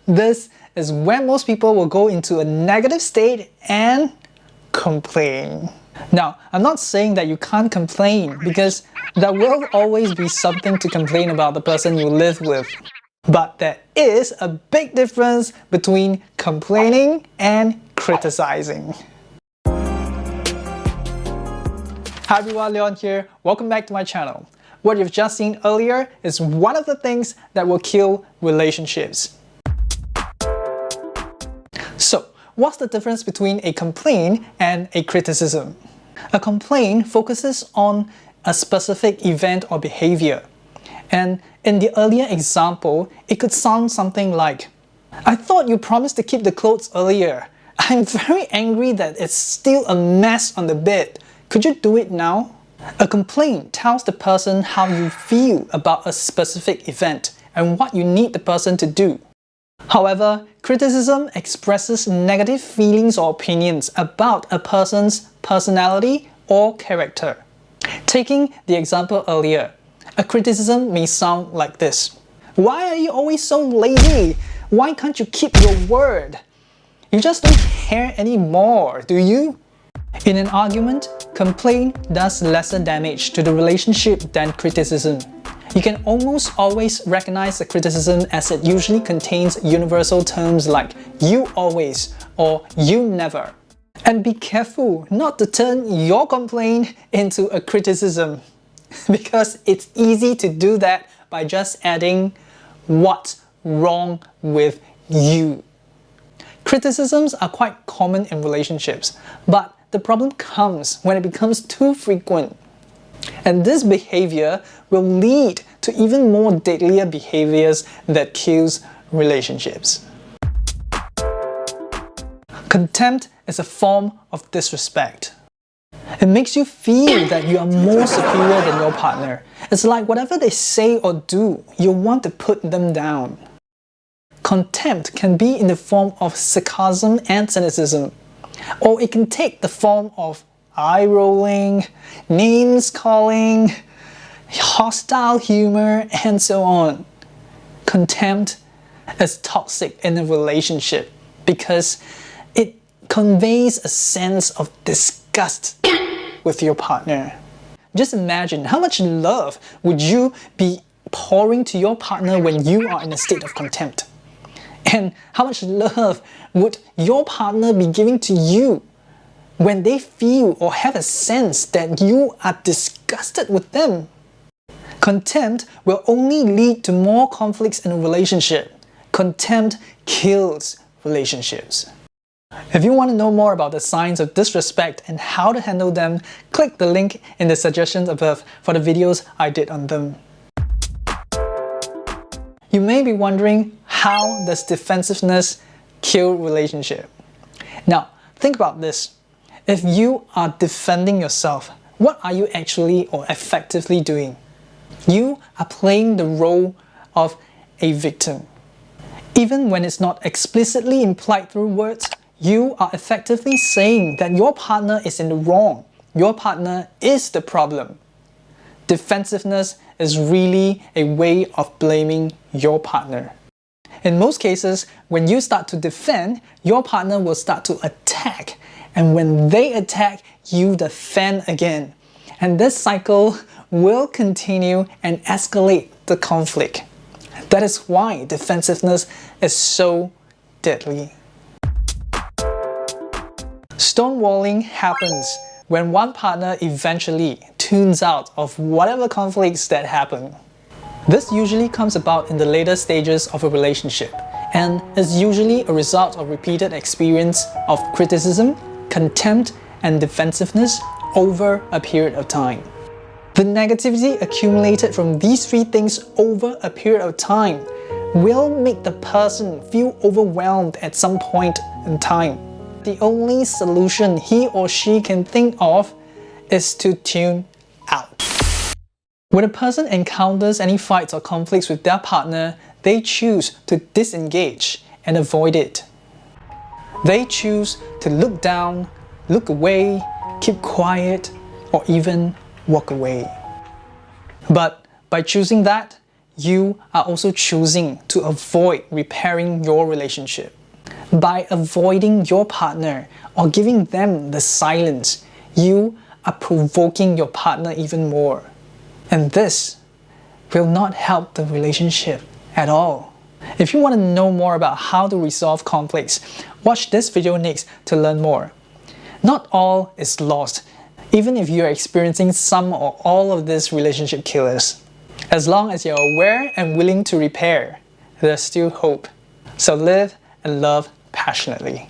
This is when most people will go into a negative state and complain. Now, I'm not saying that you can't complain, because there will always be something to complain about the person you live with. But there is a big difference between complaining and criticizing. Hi everyone, Leon here. Welcome back to my channel. What you've just seen earlier is one of the things that will kill relationships. So, what's the difference between a complaint and a criticism? A complaint focuses on a specific event or behavior. And in the earlier example, it could sound something like, "I thought you promised to keep the clothes earlier. I'm very angry that it's still a mess on the bed. Could you do it now?" A complaint tells the person how you feel about a specific event and what you need the person to do. However, criticism expresses negative feelings or opinions about a person's personality or character. Taking the example earlier, a criticism may sound like this: "Why are you always so lazy? Why can't you keep your word? You just don't care anymore, do you?" In an argument, complaint does lesser damage to the relationship than criticism. You can almost always recognize a criticism as it usually contains universal terms like "you always" or "you never." And be careful not to turn your complaint into a criticism, because it's easy to do that by just adding "what's wrong with you." Criticisms are quite common in relationships, but the problem comes when it becomes too frequent. And this behavior will lead to even more deadlier behaviors that kills relationships. Contempt is a form of disrespect. It makes you feel that you are more superior than your partner. It's like whatever they say or do, you want to put them down. Contempt can be in the form of sarcasm and cynicism, or it can take the form of eye-rolling, names-calling, hostile humor, and so on. Contempt is toxic in a relationship because it conveys a sense of disgust with your partner. Just imagine how much love would you be pouring to your partner when you are in a state of contempt? And how much love would your partner be giving to you when they feel or have a sense that you are disgusted with them? Contempt will only lead to more conflicts in a relationship. Contempt kills relationships. If you want to know more about the signs of disrespect and how to handle them, click the link in the suggestions above for the videos I did on them. You may be wondering, how does defensiveness kill relationship? Now, think about this. If you are defending yourself, what are you actually or effectively doing? You are playing the role of a victim. Even when it's not explicitly implied through words, you are effectively saying that your partner is in the wrong. Your partner is the problem. Defensiveness is really a way of blaming your partner. In most cases, when you start to defend, your partner will start to attack. And when they attack, you defend again. And this cycle will continue and escalate the conflict. That is why defensiveness is so deadly. Stonewalling happens when one partner eventually tunes out of whatever conflicts that happen. This usually comes about in the later stages of a relationship and is usually a result of repeated experience of criticism, contempt, and defensiveness over a period of time. The negativity accumulated from these three things over a period of time will make the person feel overwhelmed at some point in time. The only solution he or she can think of is to tune out. When a person encounters any fights or conflicts with their partner, they choose to disengage and avoid it. They choose to look down, look away, keep quiet, or even walk away. But by choosing that, you are also choosing to avoid repairing your relationship. By avoiding your partner or giving them the silence, you are provoking your partner even more. And this will not help the relationship at all. If you want to know more about how to resolve conflicts, watch this video next to learn more. Not all is lost, even if you are experiencing some or all of these relationship killers. As long as you're aware and willing to repair, there's still hope. So live and love passionately.